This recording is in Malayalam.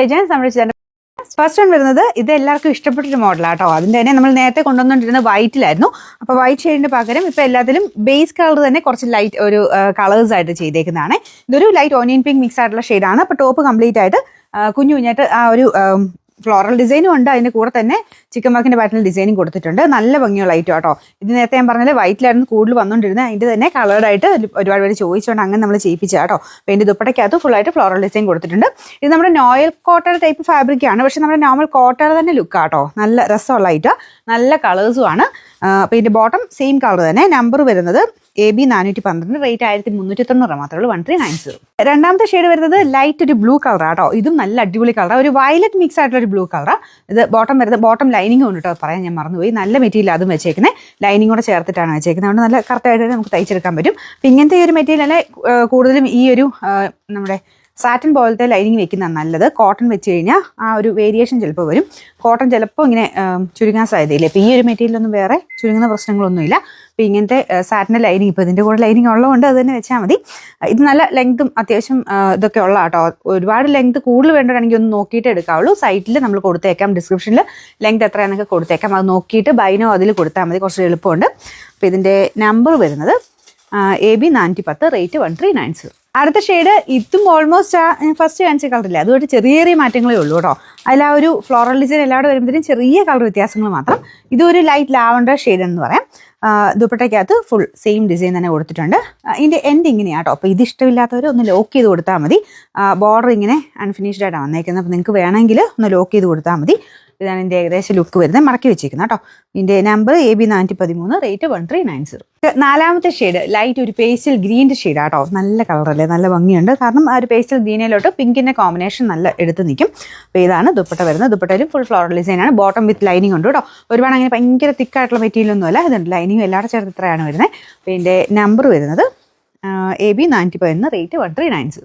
ലെജൻസ് നമ്മുടെ ചാനൽ ഫസ്റ്റ് വൺ വരുന്നത് ഇത് എല്ലാവർക്കും ഇഷ്ടപ്പെട്ടൊരു മോഡലാട്ടോ. അതിൻ്റെ തന്നെ നമ്മൾ നേരത്തെ കൊണ്ടുവന്നുകൊണ്ടിരുന്നത് വൈറ്റിലായിരുന്നു. അപ്പോൾ വൈറ്റ് ഷെയ്ഡിന് പകരം ഇപ്പോൾ എല്ലാത്തിലും ബേസ് കളർ തന്നെ കുറച്ച് ലൈറ്റ് ഒരു കളേഴ്സ് ആയിട്ട് ചെയ്തേക്കുന്നതാണ്. ഇതൊരു ലൈറ്റ് ഓനിയൻ പിങ്ക് മിക്സ് ആയിട്ടുള്ള ഷെയ്ഡാണ്. അപ്പോൾ ടോപ്പ് കംപ്ലീറ്റ് ആയിട്ട് കുഞ്ഞു കുഞ്ഞായിട്ട് ആ ഒരു ഫ്ലോറൽ ഡിസൈനും ഉണ്ട്. അതിൻ്റെ കൂടെ തന്നെ ചിക്കൻ വർക്കിൻ്റെ പാറ്റേൺ ഡിസൈനും കൊടുത്തിട്ടുണ്ട്. നല്ല ഭംഗിയുള്ള ഐറ്റം കേട്ടോ. ഇത് നേരത്തെ ഞാൻ പറഞ്ഞാൽ വൈറ്റിലായിരുന്നു കൂടുതൽ വന്നുകൊണ്ടിരുന്നത്. അതിൻ്റെ തന്നെ കളേർഡായിട്ട് ഒരുപാട് പേര് ചോദിച്ചുകൊണ്ട് അങ്ങനെ നമ്മൾ ചെയ്യിപ്പിച്ച കേട്ടോ. അപ്പോൾ എൻ്റെ ദുപ്പട്ടയ്ക്കകത്ത് ഫുള്ളായിട്ട് ഫ്ലോറൽ ഡിസൈൻ കൊടുത്തിട്ടുണ്ട്. ഇത് നമ്മുടെ നോയൽ കോട്ടൺ ടൈപ്പ് ഫാബ്രിക്കാണ്. പക്ഷേ നമ്മുടെ നോർമൽ കോട്ടൺ തന്നെ ലുക്കാട്ടോ. നല്ല രസമുള്ള ഐറ്റം, നല്ല കളേഴ്സുമാണ്. അപ്പോൾ ഇതിൻ്റെ ബോട്ടം സെയിം കളർ തന്നെ. നമ്പർ വരുന്നത് AB 412, റേറ്റ് 1390 മാത്രമേ ഉള്ളൂ, 1390. രണ്ടാമത്തെ ഷെയ്ഡ് വരുന്നത് ലൈറ്റ് ഒരു ബ്ലൂ കളറാട്ടോ. ഇതും നല്ല അടിപൊളി കളറാണ്. ഒരു വയലറ്റ് മിക്സ് ആയിട്ടുള്ള ഒരു ബ്ലൂ കളറാണ്. ഇത് ബോട്ടം വരുന്നത് ബോട്ടം ലൈനിങ് ഉണ്ട് കേട്ടോ. പറയാൻ ഞാൻ മറന്നുപോയി. നല്ല മെറ്റീരിയൽ അതും വെച്ചേക്കുന്നത്, ലൈനിങ് കൂടെ ചേർത്തിട്ടാണ് വെച്ചേക്കുന്നത്. അതുകൊണ്ട് നല്ല കറക്റ്റായിട്ട് നമുക്ക് തയ്ച്ചെടുക്കാൻ പറ്റും. അപ്പം ഇങ്ങനത്തെ ഈ ഒരു മെറ്റീരിയൽ കൂടുതലും ഈ ഒരു നമ്മുടെ സാറ്റിൻ പോലത്തെ ലൈനിങ് വെക്കുന്നതാണ് നല്ലത്. കോട്ടൺ വെച്ച് കഴിഞ്ഞാൽ ആ ഒരു വേരിയേഷൻ ചിലപ്പോൾ വരും. കോട്ടൺ ചിലപ്പോൾ ഇങ്ങനെ ചുരുങ്ങാൻ സാധ്യതയില്ല. ഇപ്പോൾ ഈ ഒരു മെറ്റീരിയലൊന്നും വേറെ ചുരുങ്ങുന്ന പ്രശ്നങ്ങളൊന്നുമില്ല. അപ്പോൾ ഇങ്ങനത്തെ സാറ്റിൻ്റെ ലൈനിങ്, ഇപ്പോൾ ഇതിൻ്റെ കൂടെ ലൈനിങ് ഉള്ളതുകൊണ്ട് അത് തന്നെ വെച്ചാൽ മതി. ഇത് നല്ല ലെങ്തും അത്യാവശ്യം ഇതൊക്കെ ഉള്ള കേട്ടോ. ഒരുപാട് ലെങ്ത് കൂടുതൽ വേണ്ടവരാണെങ്കിൽ ഒന്ന് നോക്കിയിട്ട് എടുക്കാവുള്ളൂ. സൈറ്റിൽ നമ്മൾ കൊടുത്തേക്കാം, ഡിസ്ക്രിപ്ഷനിൽ ലെങ്ത് എത്രയാണെന്നൊക്കെ കൊടുത്തേക്കാം. അത് നോക്കിയിട്ട് ബൈനോ അതിൽ കൊടുത്താൽ മതി, കുറച്ച് എളുപ്പമുണ്ട്. അപ്പോൾ ഇതിൻ്റെ നമ്പർ വരുന്നത് AB 410, റേറ്റ് 1390. അടുത്ത ഷെയ്ഡ് ഇതും ഓൾമോസ്റ്റ് ഫസ്റ്റ് കാണിച്ച കളറില്ല, അതുകൊണ്ട് ചെറിയ ചെറിയ മാറ്റങ്ങളേ ഉള്ളൂ കേട്ടോ. അതിൽ ആ ഒരു ഫ്ലോറൽ ഡിസൈൻ എല്ലാവരും വരുമ്പോഴത്തേനും ചെറിയ കളർ വ്യത്യാസങ്ങൾ മാത്രം. ഇതൊരു ലൈറ്റ് ലാവണ്ടർ ഷെയ്ഡ് എന്ന് പറയാം. ദുപ്പട്ടയ്ക്കകത്ത് ഫുൾ സെയിം ഡിസൈൻ തന്നെ കൊടുത്തിട്ടുണ്ട്. ഇതിൻ്റെ എൻഡ് ഇങ്ങനെയാണ് കേട്ടോ. അപ്പോൾ ഇത് ഇഷ്ടമില്ലാത്തവർ ഒന്ന് ലോക്ക് ചെയ്ത് കൊടുത്താൽ മതി. ബോർഡർ ഇങ്ങനെ അൺഫിനിഷ്ഡ് ആയിട്ടാണ് വന്നേക്കുന്നത്. അപ്പോൾ നിങ്ങൾക്ക് വേണമെങ്കിൽ ഒന്ന് ലോക്ക് ചെയ്ത് കൊടുത്താൽ മതി. ഇതാണ് ഇതിൻ്റെ ഏകദേശം ലുക്ക് വരുന്നത്. മടക്കി വെച്ചിരിക്കുന്നത് കേട്ടോ. ഇതിൻ്റെ നമ്പർ AB 413, റേറ്റ് 1390. നാലാമത്തെ ഷെയ്ഡ് ലൈറ്റ് ഒരു പേസ്റ്റൽ ഗ്രീൻ്റെ ഷെയ്ഡ് ആട്ടോ. നല്ല കളറല്ലേ, നല്ല ഭംഗിയുണ്ട്. കാരണം ആ ഒരു പേസ്റ്റൽ ഗ്രീനിലോട്ട് പിങ്കിൻ്റെ കോമ്പിനേഷൻ നല്ല എടുത്ത് നിൽക്കും. അപ്പോൾ ഇതാണ് ദുപ്പട്ട വരുന്നത്. ദുപ്പട്ടയിലും ഫുൾ ഫ്ലോറൽ ഡിസൈനാണ്. ബോട്ടം വിത്ത് ലൈനിങ് ഉണ്ട് കേട്ടോ. ഒരുപാട് അങ്ങനെ ഭയങ്കര തിക്കായിട്ടുള്ള മെറ്റീരിയൽ ഒന്നുമല്ല. ഇതുണ്ട് ലൈനിങ് എല്ലാവരും ചേർത്ത് ഇത്രയാണ് വരുന്നത്. അപ്പോൾ ഇതിൻ്റെ നമ്പർ വരുന്നത് AB 411, റേറ്റ് 1390.